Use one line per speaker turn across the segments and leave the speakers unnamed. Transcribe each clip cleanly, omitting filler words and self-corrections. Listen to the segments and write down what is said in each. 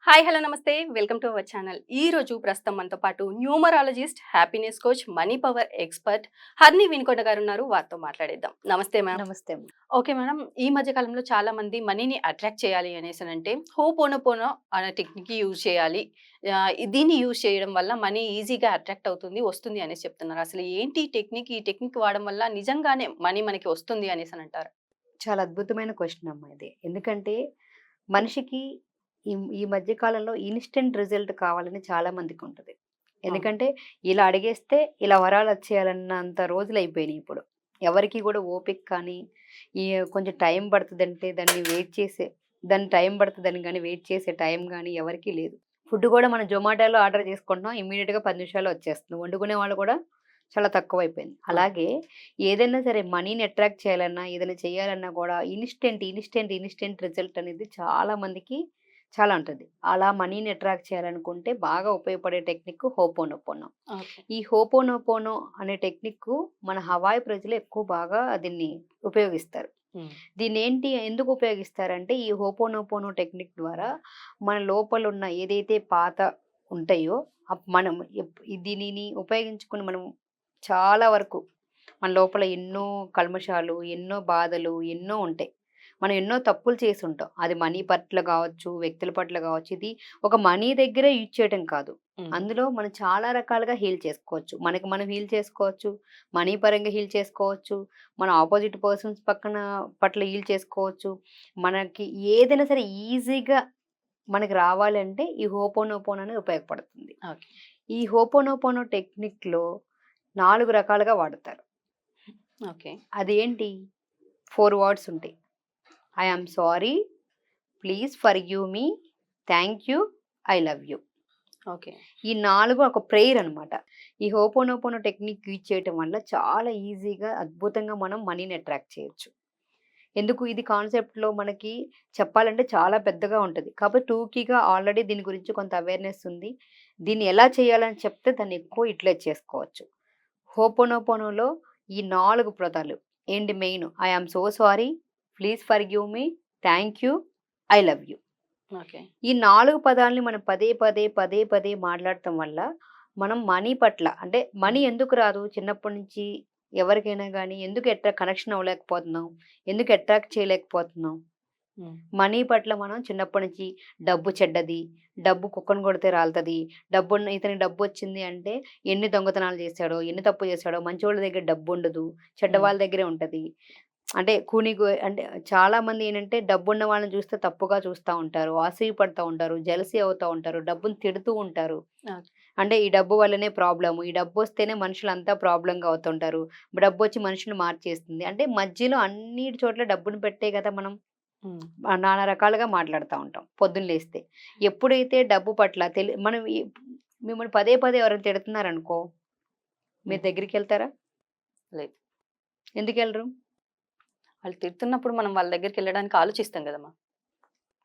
Hi hello నమస్తే welcome to our channel. ఈ రోజు ప్రస్తుతం మనతో పాటు numerologist, happiness coach, money power expert Harni Vinukonda గారు ఉన్నారు. వారితో మాట్లాడేద్దాం. నమస్తే మ్యామ్.
నమస్తే.
ఓకే మేడం, ఈ మధ్య కాలంలో చాలా మంది మనీని అట్రాక్ట్ చేయాలి అనేసి అంటే హోపోనోపోనో అనే టెక్నిక్ యూజ్ చేయాలి, దీన్ని యూజ్ చేయడం వల్ల మనీ ఈజీగా అట్రాక్ట్ అవుతుంది, వస్తుంది అనేసి చెప్తున్నారు. అసలు ఏంటి ఈ టెక్నిక్? ఈ టెక్నిక్ వాడడం వల్ల నిజంగానే మనీ మనకి వస్తుంది అనేసి అంటారు?
చాలా అద్భుతమైన క్వెషన్ అమ్మా ఇది. ఎందుకంటే మనిషికి ఈ ఈ మధ్య కాలంలో ఇన్‌స్టంట్ రిజల్ట్ కావాలని చాలా మందికుంటది.
అవును.
ఎందుకంటే ఇలా అడిగేస్తే ఇలా వరాలొచ్చేయాలన్నంత రోజులయిపోయినియి ఇప్పుడు. ఎవరికీ గూడా ఓపిక కానీ, ఈ కొంచెం టైం పడతదంటే దాన్ని టైం పడతదని గాని వెయిట్ చేసే టైం గాని ఎవరికీ లేదు. ఫుడ్ గూడా మనం జొమాటోలో ఆర్డర్ చేసుకుంటున్నాం. ఇమ్మీడియేట్‌గా 10 నిమిషాల్లో వచ్చేస్తుంది. వండుకునే వాళ్ళు కూడా చాలా తక్కువైపోయింది.
అవును.
అలాగే ఏదైనా సరే మనీని అట్రాక్ట్ చేయాలన్నా, ఏదైనా చేయాలన్నా కూడా ఇన్‌స్టంట్ రిజల్ట్ అనేది చాలా మందికి చాలా ఉంటది. అలా మనీని అట్రాక్ట్ చేయాలనుకుంటే బాగా ఉపయోగపడే టెక్నిక్ హోపోనోపోనో.
ఓకే.
ఈ హోపోనోపోనో అనే టెక్నిక్కు మన హవాయి ప్రజలు ఎక్కువ బాగా దీన్ని ఉపయోగిస్తారు.
ఉమ్.
దీన్నేంటి ఎందుకు ఉపయోగిస్తారంటే, ఈ హోపోనోపోనో టెక్నిక్ ద్వారా మన లోపలున్న ఏదైతే పాత ఉంటాయో, మనం దీనిని ఉపయోగించుకొని మనం చాలా వరకు మన లోపల ఎన్నో కల్మషాలు, ఎన్నో బాధలు, ఎన్నో ఉంటాయి. మనం ఎన్నో తప్పులు చేసుంటాం. అది మనీ పట్ల గావచ్చు, వ్యక్తుల పట్ల గావచ్చు. ఇది ఒక మనీ దగ్గరే యూజ్ చేయటం కాదు.
ఉమ్.
అందులో మనం చాలా రకాలుగా హీల్ చేసుకోవచ్చు. మనకి మనం హీల్ చేసుకోవచ్చు. మనీ పరంగా హీల్ చేసుకోవచ్చు. మన ఆపోజిట్ పర్సన్స్ పట్ల హీల్ చేసుకోవచ్చు. మనకి ఏదైనా సరే ఈజీగా మనకి రావాలంటే ఈ హోపోనోపోనో అనేది ఉపయోగపడుతుంది.
ఓకే.
ఈ హోపోనోపోనో టెక్నిక్‌లో 4 రకాలుగా వాడతారు.
ఓకే.
అదేంటి 4 వర్డ్స్ ఉంటాయి. I am sorry, please forgive me, thank you, I love you.
Okay.
ఈ 4 ఒక ప్రేయర్ అనమాట. ఈ హోపోనోపోనో టెక్నిక్ యూజ్ చేయటం వల్ల చాలా ఈజీగా, అద్భుతంగా మనం మనీని అట్రాక్ట్ చేయొచ్చు. ఎందుకు ఇది కాన్సెప్ట్‌లో మనకి చెప్పాలంటే చాలా పెద్దగా ఉంటది. కాకపోతే టూకీగా ఆల్రెడీ దీని గురించి కొంత అవేర్‌నెస్ ఉంది. దీన్ని ఎలా చేయాలని చెప్తే దాన్ని ఎక్కువ యుటిలైజ్ చేసుకోవచ్చు. హోపోనోపోనోలో ఈ 4 పదాలు ఏంటి main? I am so sorry, please forgive me, thank you, I love you.
Okay.
ఈ 4 పదాల్ని మనం పదే పదే మాట్లాడటం వల్ల మనం మనీ పట్ల అంటే మనీ ఎందుకు రాదు? చిన్నప్పటి నుంచి ఎవరికైనా గానీ ఎందుకు కనెక్షన్ అవ్వలేకపోతున్నాం? ఎందుకు అట్రాక్ట్ చేయలేకపోతున్నాం?
ఉమ్.
మనీ పట్ల మనం చిన్నప్పటి నుంచి డబ్బు చెడ్డది, డబ్బు కుక్కను కొడితే రాలుతది, ఇతనికి డబ్బొచ్చింది అంటే ఎన్ని దొంగతనాలు చేశాడో, ఎన్ని తప్పు చేశాడో, మంచోళ్ళ దగ్గర డబ్బుండదు,
ఉమ్.
చెడ్డవాళ్ళ దగ్గరే ఉంటది. అంటే అంటే చాలామంది ఏంటంటే డబ్బున్న వాళ్ళని చూస్తే తప్పుగా చూస్తా ఉంటారు, అసూయ పడతా ఉంటారు, జెలసీ అవుతా ఉంటారు, డబ్బుని తిడుతూ ఉంటారు.
ఓకే.
అంటే ఈ డబ్బు వల్లనే ప్రాబ్లము, ఈ డబ్బొస్తేనే మనుషులంతా ప్రాబ్లమ్‌గా అవుతుంటారు. డబ్బొచ్చి మనుషుల్ని మార్చేస్తుంది. అంటే మధ్యలో అన్నిటి చోట్ల డబ్బుని పెట్టే కదా మనం
ఉమ్.
నానా రకాలుగా మాట్లాడుతా ఉంటాం పొద్దున్న లేస్తే. ఎప్పుడైతే డబ్బు పట్ల మనం మిమ్మల్ని పదే ఎవరైనా తిడుతున్నారనుకో, మీరు
ఉమ్.
దగ్గరికెళ్తారా?
లేదు.
ఎందుకెళ్ళరు?
వాళ్ళు తిడుతున్నప్పుడు మనం వాళ్ళ దగ్గరికెళ్ళడానికి ఆలోచిస్తాం గదమ్మా!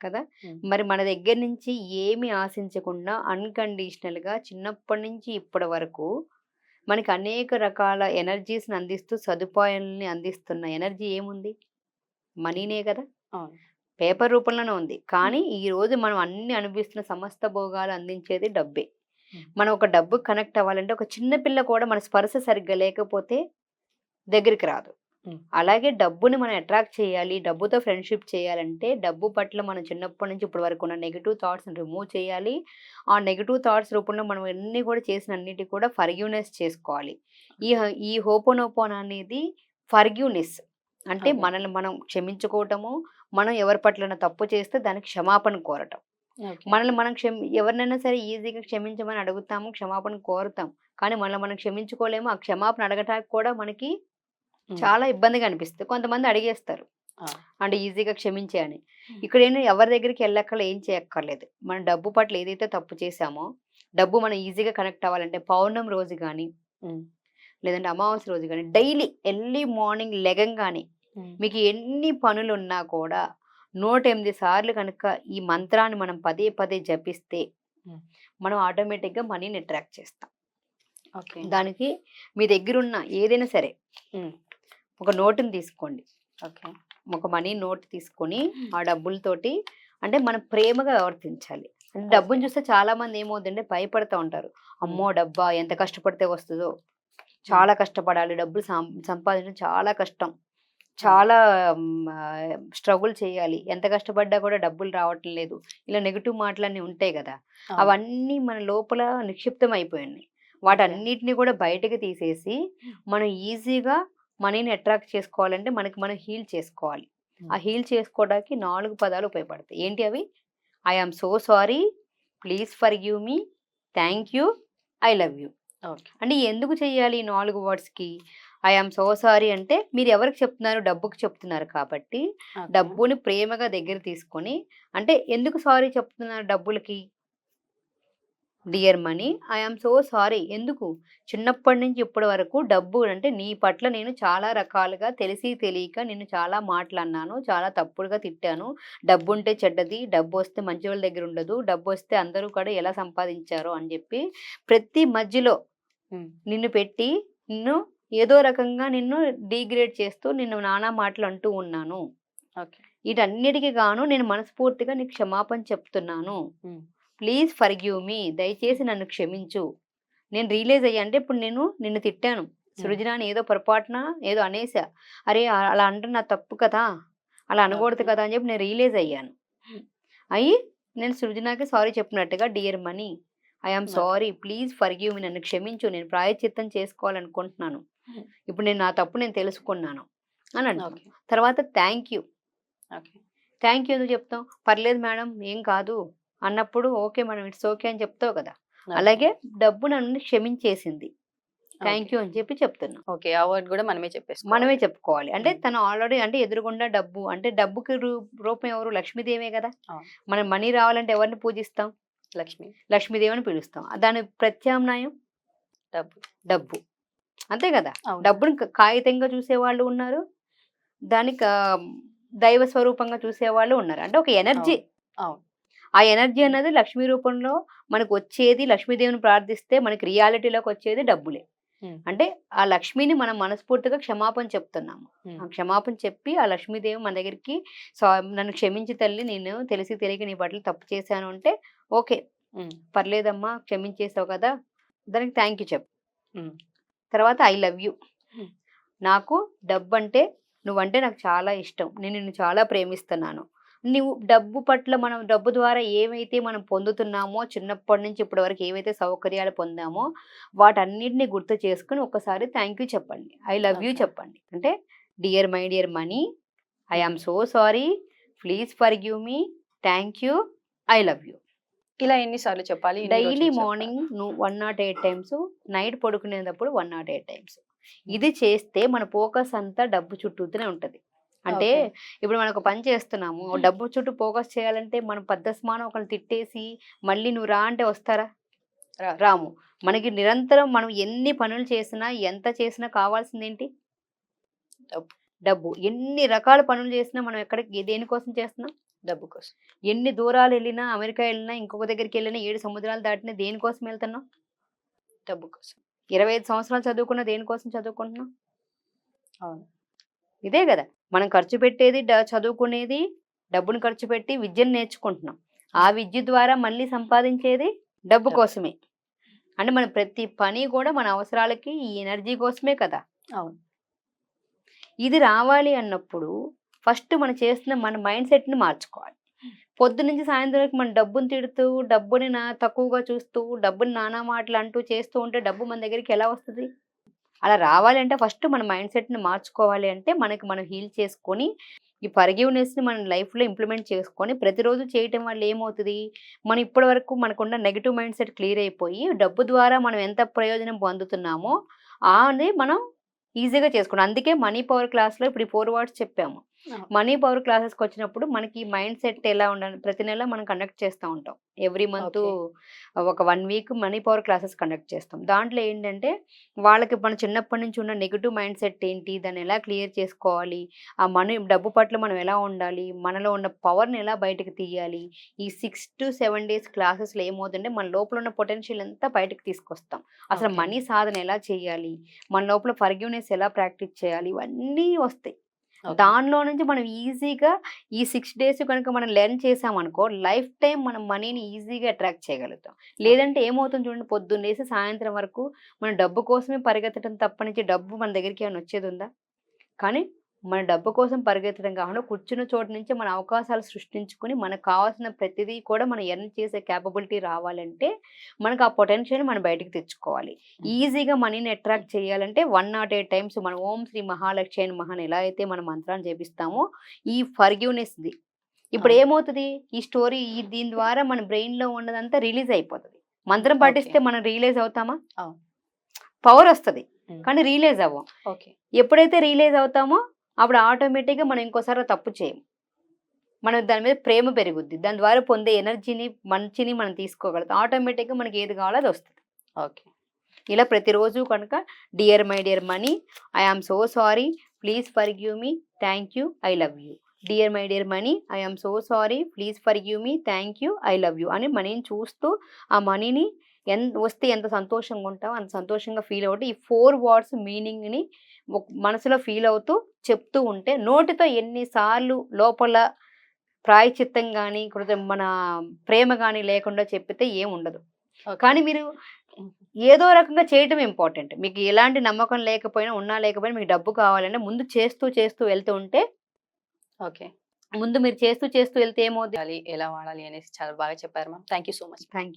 కదా!
హ్మ్.
మరి మన దగ్గర నుంచి ఏమి ఆశించకుండా అన్‌కండీషనల్‌గా చిన్నప్పటి నుంచి ఇప్పటి వరకు మనకి అనేక రకాల ఎనర్జీస్‌ని అందిస్తూ, సదుపాయాలని అందిస్తున్న ఎనర్జీ ఏముంది? మనీనే కదా!
అవును.
పేపర్ రూపంలోనే ఉంది.
హ్మ్.
కానీ ఈరోజు మనం అన్నీ అనుభవిస్తున్న సమస్త భోగాలు అందించేది డబ్బే.
హ్మ్.
మనం ఒక డబ్బుకి కనెక్ట్ అవ్వాలంటే ఒక చిన్న పిల్ల కూడా మన స్పర్శ సరిగ్గా లేకపోతే దగ్గరికి రాదు.
హ్మ్.
అలాగే డబ్బుని మనం అట్రాక్ట్ చేయాలి, డబ్బుతో ఫ్రెండ్‌షిప్ చేయాలంటే డబ్బు పట్ల మనం చిన్నప్పటి నుంచి ఇప్పటి వరకు ఉన్న నెగెటివ్ థాట్స్‌ని రిమూవ్ చేయాలి. ఆ నెగెటివ్ థాట్స్ రూపంలో మనం అన్నీ కూడా చేసిన అన్నిటికి కూడా ఫర్‌గివ్‌నెస్ చేసుకోవాలి. ఈ హోపోనోపోన్ అనేది ఫర్‌గివ్‌నెస్. అంటే
ఓకే.
మనల్ని మనం క్షమించుకోవటము, మనం ఎవరి పట్లైనా తప్పు చేస్తే దానికి క్షమాపణ కోరటం.
ఓకే.
మనల్ని మనం ఎవరినైనా సరే ఈజీగా క్షమించమని అడుగుతాము, క్షమాపణ కోరుతాం. కానీ మనల్ని మనం క్షమించుకోలేము. ఆ క్షమాపణ అడగటానికి కూడా మనకి
హ్మ్.
చాలా ఇబ్బందిగా అనిపిస్తది. కొంతమంది అడిగేస్తారు.
ఆ!
అంటే ఈజీగా క్షమించేయి అని.
హ్మ్.
ఇక్కడేంటి ఎవరి దగ్గరికి ఏం చేయక్కర్లేదు. మన డబ్బు పట్ల ఏదైతే తప్పు చేశామో, డబ్బు మనం ఈజీగా కనెక్ట్ అవ్వాలంటే పౌర్ణమి రోజు గాని,
హ్మ్.
లేదంటే అమావాస్య రోజు గాని, డైలీ ఎర్లీ మార్నింగ్ లెగంగానే
హ్మ్.
మీకు ఎన్ని పనులున్నా కూడా 108 సార్లు గనక ఈ మంత్రాన్ని మనం పదే జపిస్తే,
హ్మ్.
మనం ఆటోమేటిక్‌గా మనీని అట్రాక్ట్ చేస్తాం.
ఓకే.
దానికి మీ దగ్గరున్న ఏదైనా సరే,
హ్మ్.
ఒక నోటుని తీసుకోండి.
ఓకే.
ఒక మనీ నోట్ తీసుకొని, ఆ డబ్బులతోటి అంటే మనం ప్రేమగా ప్రవర్తించాలి. అంటే
ఓకే.
డబ్బుని చూస్తే చాలా మంది ఏమవుతుందంటే భయపడతా ఉంటారు. అమ్మో! డబ్బా ఎంత కష్టపడితే వస్తదో. చాలా కష్టపడాలి. డబ్బులు సంపాదించడం చాలా కష్టం. చాలా స్ట్రగుల్ చేయాలి. ఎంత కష్టపడ్డా కూడా డబ్బులు రావటం లేదు. ఇలా నెగెటివ్ మాటలన్నీ ఉంటాయి గదా!
అవును.
అవన్నీ మన లోపల నిక్షిప్తం అయిపోయినాయి.
ఓకే.
వాటన్నిటిని కూడా బయటకి తీసేసి మనం ఈజీగా మనీని అట్రాక్ట్ చేసుకోవాలంటే మనకి మనం హీల్ చేసుకోవాలి. ఆ హీల్ చేసుకోవడానికి 4 పదాలు ఉపయోగపడతాయి. ఏంటి అవి? I am so sorry, please forgive me, thank you, I love you.
Okay.
అంటే ఎందుకు చేయాలి ఈ 4 వర్డ్స్‌కి? ఐ యామ్ సో సారీ అంటే మీరు ఎవరికి చెప్తున్నారు? డబ్బుకి చెప్తున్నారు కాబట్టి,
ఓకే.
డబ్బుని ప్రేమగా దగ్గర తీసుకొని అంటే ఎందుకు సారీ చెప్తున్నారు డబ్బులకి? Dear money I am so sorry. ఎందుకు? చిన్నప్పటి నుంచి ఇప్పటి వరకు డబ్బు అంటే నీ పట్ల నేను చాలా రకాలుగా తెలిసి తెలియక నిన్ను చాలా మాటలన్నాను. చాలా తప్పుడుగా తిట్టాను. డబ్బుంటే చెడ్డది. డబ్బొస్తే మంచోళ్ళ దగ్గర ఉండదు. డబ్బొస్తే అందరూ కూడా ఎలా సంపాదించారో అని జెప్పి ప్రతి మధ్యలో
హ్మ్.
నిన్ను పెట్టి నిన్ను ఏదో రకంగా నిన్ను డీగ్రేడ్ చేస్తూ నిన్ను నానా మాటలు అంటూ ఉన్నాను.
ఓకే.
వీటన్నిటికి గాను నేను మనస్ఫూర్తిగా నీకు క్షమాపణ చెప్తున్నాను.
హ్మ్.
ప్లీజ్ ఫర్గివ్ మీ. దయచేసి నన్ను క్షమించు. నేను రియలైజ్ అయ్యా. అంటే ఇప్పుడు నేను నిన్ను తిట్టాను. సృజనాని ఏదో పొరపాటున ఏదో అనేసా. అరే! అలా అనడం నా తప్పు కదా! అలా అనకూడదు
ఓకే.
కదా! అని చెప్పి నేను రియలైజ్ అయ్యాను. అయ్యి నేను సృజనాకి సారీ చెప్పినట్టుగా dear money I am
okay.
Sorry. Please forgive మీ. నన్ను క్షమించు. నేను ప్రాయశ్చిత్తం చేసుకోవాలనుకుంటున్నాను.
హ్మ్.
ఇప్పుడు నా తప్పు నేను తెలుసుకున్నాను అని అంటాం.
ఓకే.
తర్వాత thank you.
Okay.
Thank you ఎందుకు చెప్తాం? పర్లేదు మేడం ఏం కాదు అన్నప్పుడు ఓకే మేడం ఇట్స్ ఓకే అని చెప్తావు కదా!
ఓకే.
అలాగే డబ్బు నన్ను క్షమించేసింది. Thank
okay.
యూ అని చెప్పి చెప్తున్నా.
ఓకే. ఆ వర్డ్ గూడా మనమే
మనమే
చెప్పేసుకోవాలి.
చెప్పుకోవాలి. అంటే
హ్మ్.
తను ఆల్రెడీ అంటే ఎదురుగుండా డబ్బు అంటే డబ్బుకి రూపం ఎవరు? లక్ష్మీదేవే గదా!
అవును.
మనం మనీ రావాలంటే ఎవరిని పూజిస్తాం?
లక్ష్మి.
లక్ష్మీదేవిని పిలుస్తాం. దాని ప్రత్యామ్నాయం
డబ్బు.
డబ్బు. అంతే గదా!
అవును.
డబ్బుని కాగితంగా చూసేవాళ్ళు ఉన్నారు. దాన్ని దైవ స్వరూపంగా చూసేవాళ్ళు ఉన్నారు. అంటే ఒక ఎనర్జీ.
అవును. అవును.
ఆ ఎనర్జీ అన్నది లక్ష్మీ రూపంలో మనకొచ్చేది లక్ష్మీదేవిని ప్రార్థిస్తే మనకి రియాలిటీలోకొచ్చేది డబ్బులే.
హ్మ్.
అంటే ఆ లక్ష్మిని మనం మనస్ఫూర్తిగా క్షమాపణ చెప్తున్నాము.
హ్మ్.
ఆ క్షమాపణ చెప్పి ఆ లక్ష్మీదేవి మన దగ్గరికి సా నన్ను క్షమించు తల్లి నేను తెలిసి తెలియక నీ పట్ల తప్పు చేశాను అంటే ఓకే.
హ్మ్.
పర్లేదమ్మా క్షమించేసావు కదా! దానికి థాంక్ యూ చెప్పు.
హ్మ్.
తర్వాత ఐ లవ్ యూ.
హ్మ్.
నాకు డబ్బంటే నువ్వంటే నాకు చాలా ఇష్టం. నేను నిన్ను చాలా ప్రేమిస్తున్నాను. నువ్వు డబ్బు పట్ల మనం డబ్బు ద్వారా ఏమైతే మనం పొందుతున్నామో చిన్నప్పటి నుంచి ఇప్పటి వరకు ఏవైతే సౌకర్యాలు పొందామో వాటన్నిటిని గుర్తు చేసుకొని ఒక్కసారి థ్యాంక్ యూ చెప్పండి. I love you
okay.
చెప్పండి. అంటే dear my dear money I
hmm.
Am so sorry. Please forgive me. Thank you. I love you.
ఇలా ఎన్ని సార్లు చెప్పాలి? ఎన్ని
డైలీ
రోజులు చెప్పాలి?
మార్నింగ్ నువ్వు 108 టైమ్స్, నైట్ పడుకునేటప్పుడు 108 టైమ్స్.
హ్మ్.
ఇది చేస్తే మన ఫోకస్ అంతా డబ్బు చుట్టూతోనే ఉంటది. అంటే
ఓకే.
ఇప్పుడు మనం ఒక పని చేస్తున్నాము. డబ్బు చుట్టూ ఫోకస్ చేయాలంటే మనం పద్దస్మానం ఒకళ్ళని తిట్టేసి మళ్ళీ నువ్వు రా అంటే వస్తారా?
రాదు.
రాము. మనకి నిరంతరం మనం ఎన్ని పనులు చేసినా, ఎంత చేసినా కావాల్సిందేంటి?
డబ్బు.
డబ్బు. ఎన్ని రకాల పనులు చేసినా మనం ఎక్కడికి దేనికోసం చేస్తున్నాం?
డబ్బు కోసం.
ఎన్ని దూరాలెళ్ళినా, అమెరికా ఎళ్ళినా, ఇంకొక దగ్గరికెళ్ళినా, 7 సముద్రాలు దాటినా దేనికోసం ఎళ్తున్నాం?
డబ్బు కోసం.
25 సంవత్సరాలు చదువుకున్న దేనికోసం చదువుకుంటున్నాం?
అవును.
ఇదే గదా! మనం ఖర్చు పెట్టేది చదువుకునేది డబ్బును ఖర్చు పెట్టి విద్యను నేర్చుకుంటున్నాం. ఆ విద్య ద్వారా మళ్ళీ సంపాదించేది డబ్బు
డబ్బు.
కోసమే. అంటే మన ప్రతి పని గూడా మన అవసరాలకి ఈ ఎనర్జీ కోసమే కదా!
అవును.
ఇది రావాలి అన్నప్పుడు ఫస్ట్ మనం చేస్తున్న మన మైండ్ సెట్‌ని మార్చుకోవాలి. పొద్దున్నుంచి సాయంత్రం వరకు మనం డబ్బుని తిడుతూ, డబ్బుని తక్కువగా చూస్తూ, డబ్బుని నానా మాటలు అంటూ చేస్తూ ఉంటే డబ్బు మన దగ్గరికి ఎలా వస్తది? అలా రావాలి అంటే ఫస్ట్ మన మైండ్ సెట్‌ని మార్చుకోవాలి అంటే మనకి మనం హీల్ చేసుకొని, ఈ ఫర్‌గివ్‌నెస్‌ని మన లైఫ్‌లో ఇంప్లిమెంట్ చేసుకొని ప్రతిరోజు చేయటం వల్ల ఏమవుతది? మనం ఇప్పటి వరకు మనకున్న నెగెటివ్ మైండ్ సెట్ క్లియర్ అయిపోయి, డబ్బు ద్వారా మనం ఎంత ప్రయోజనం పొందుతున్నామో అది మనం ఈజీగా చేసుకున్నాం. అందుకే మనీ పవర్ క్లాస్‌లో ఇప్పుడు ఈ 4 వర్డ్స్ చెప్పాము.
అవును.
మనీ పవర్ క్లాసెస్‌కొచ్చినప్పుడు మనకి మైండ్ సెట్ ఎలా ఉండాలి ప్రతి నెల మనం కండక్ట్ చేస్తా ఉంటాం. Every month
okay.
ఒక 1 week money power classes conduct చేస్తాం. దాంట్లో ఏంటంటే వాళ్ళకి మన చిన్నప్పటి నుంచి ఉన్న నెగెటివ్ మైండ్ సెట్ ఏంటి? దాన్ని ఎలా క్లియర్ చేసుకోవాలి? ఆ మనీ డబ్బు పట్ల మనం ఎలా ఉండాలి? మనలో ఉన్న పవర్‌ని ఎలా బయటకి తీయాలి? ఈ 6-7 డేస్ క్లాసెస్‌లో ఏమవుతుందంటే మన లోపల ఉన్న పొటెన్షియల్ అంతా బయటకి తీసుకొస్తాం. అసలు
ఓకే.
మనీ సాధన ఎలా చేయాలి? మన లోపల ఫర్‌గివ్‌నెస్ ఎలా ప్రాక్టీస్ చేయాలి? ఇవన్నీ వస్తాయి.
ఓకే.
దానిలో నుంచి మనం ఈజీగా ఈ 6 డేస్ కనుక మనం లెర్న్ చేసామనుకో, లైఫ్ టైమ్ మనం మనీని ఈజీగా అట్రాక్ట్ చేయగలుగుతాం. లేదంటే ఏమవుతుంది చూడండి, పొద్దున్న లేసి సాయంత్రం వరకు మనం డబ్బు కోసమే పరిగెత్తడం తప్పనించి డబ్బు మన దగ్గరికి ఏమైనా వచ్చేదుందా? కానీ మన డబ్బు కోసం పరిగెత్తడం కాకుండా కూర్చున్న చోటు నుంచి మన అవకాశాలు సృష్టించుకొని మనకు కావాల్సిన ప్రతిదీ కూడా మనం ఎర్న్ చేసే కేపబిలిటీ రావాలంటే మనకు ఆ పొటెన్షియల్ మనం బయటికి తెచ్చుకోవాలి. ఈజీగా మనీని అట్రాక్ట్ చేయాలంటే 108 టైమ్స్ మనం ఓం శ్రీ మహాలక్ష్మి నమః అని ఎలా అయితే మనం మంత్రాన్ని జపిస్తామో ఈ ఫర్గివ్‌నెస్‌ది. ఇప్పుడు
అవును.
ఏమవుతది? ఈ స్టోరీ దీని ద్వారా మన బ్రెయిన్‌లో ఉన్నదంతా రిలీజ్ అయిపోతది. మంత్రం
ఓకే.
పఠిస్తే మనం రియలైజ్ అవుతామా?
అవును.
పవర్ వస్తది.
హ్మ్.
కానీ రియలైజ్ అవ్వం.
ఓకే.
ఎప్పుడైతే రియలైజ్ అవుతామో అప్పుడు ఆటోమేటిక్‌గా మనం ఇంకోసారి ఆ తప్పు చేయం. మనకు దాని మీద ప్రేమ పెరుగుద్ది. దాని ద్వారా పొందే ఎనర్జీని, మంచిని మనం తీసుకోగలుగుతాం. ఆటోమేటిక్‌గా మనకి ఏది కావాలో అది వస్తది.
ఓకే.
ఇలా ప్రతిరోజు కనుక dear my dear money, I am so sorry, please forgive me, thank you, I love you. Dear my dear money, I am so sorry, please forgive me, thank you, I love you అని మనీని చూస్తూ ఆ మనీని వస్తే ఎంత సంతోషంగా ఉంటామో అంత సంతోషంగా ఫీల్ అవుతూ ఈ 4 వర్డ్స్ మీనింగ్‌ని మనసులో ఫీల్ అవుతూ చెప్తూ ఉంటే నోటితో ఎన్ని సార్లు లోపల ప్రాయశ్చిత్తం గాని, మన ప్రేమ గాని లేకుండా చెప్పితే ఏముండదు.
ఓకే.
కానీ మీరు
హ్మ్.
ఏదో రకంగా చేయటం ఇంపార్టెంట్. మీకు ఎలాంటి నమ్మకం లేకపోయినా, ఉన్నా లేకపోయినా మీకు డబ్బు కావాలంటే ముందు చేస్తూ, చేస్తూ వెళ్తూ ఉంటే
ఓకే.
ముందు మీరు చేస్తూ, చేస్తూ వెళ్తే ఏమవుద్ది?
ఎలా వాడాలి అనేసి చాలా బాగా చెప్పారు ma'am. Thank you so much.
Thank you.